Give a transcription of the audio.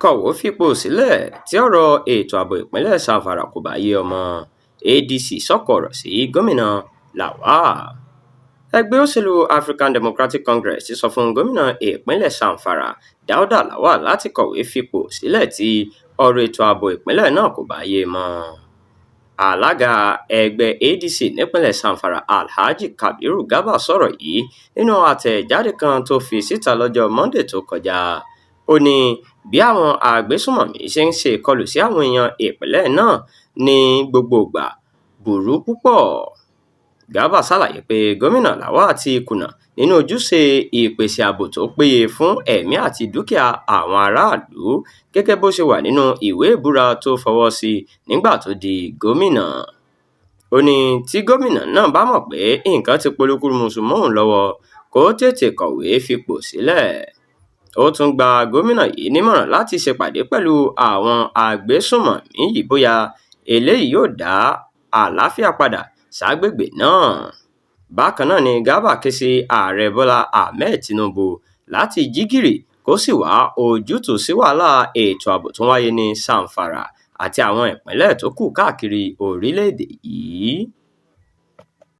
kọ̀wé fipò sílẹ̀ tí ọ̀rọ̀ ètò ààbò ìpínlẹ̀ Zamfara kò bá yé ọmọ. ADC sọ̀kò ọ̀rọ̀ sí gómìnà Lawal. Ẹgbẹ́ òṣèlú African Democratic Congress ti sọ fún gómìnà ìpínlẹ̀ Zamfara Dauda Lawal láti kọ̀wé fipò sílẹ̀ tí ọ̀rọ̀ ètò ààbò ìpínlẹ̀ náà kò bá yé mọ́. Alága ẹgbẹ́ ADC nípínlẹ̀ Zamfara Alhaji Kabiru Garba sọ̀rọ̀ yìí nínú àtẹ̀jáde kan tó fi síta lọ́jọ́ Monday tó kọjá. Ó ní bí àwọn agbésùnmọ̀mí ṣe ń ṣe ìkọlù sí àwọn èèyàn ìpínlẹ̀ náà ní gbogbo ìgbà burú púpọ̀. Garba ṣàlàyé pé gómìnà Lawal ti kùnà nínú ojúṣe ìpèsè ààbò tó péye fún ẹ̀mí àti dúkìá àwọn aráàlú gẹ́gẹ́ bó ṣe wà nínú ìwé ìbúra tó fọwọ́ sí nígbà tó di gómìnà. Ó ní tí gómìnà náà bá mọ̀ pé nǹkan ti polúkúrúmuṣu mọ́ òun lọ́wọ́ kó tètè kọ̀wé fipò sílẹ̀. Ó tún gba gómìnà yìí nímọ̀ràn láti ṣèpàdé pẹ̀lú àwọn agbésùnmọ̀mí yìí bóyá eléyìí yóò dá àlàáfíà padà ságbègbè náà. Bákan náà ni Garba ké sí ààrẹ Bọ́lá Ahmed Tinubu láti jí gìrì kó sì wá ojútùú sí wàhálà ètò ààbò tó wáyé ní Zamfara àti àwọn ìpínlẹ̀ tó kù káàkiri orílẹ̀-èdè yìí.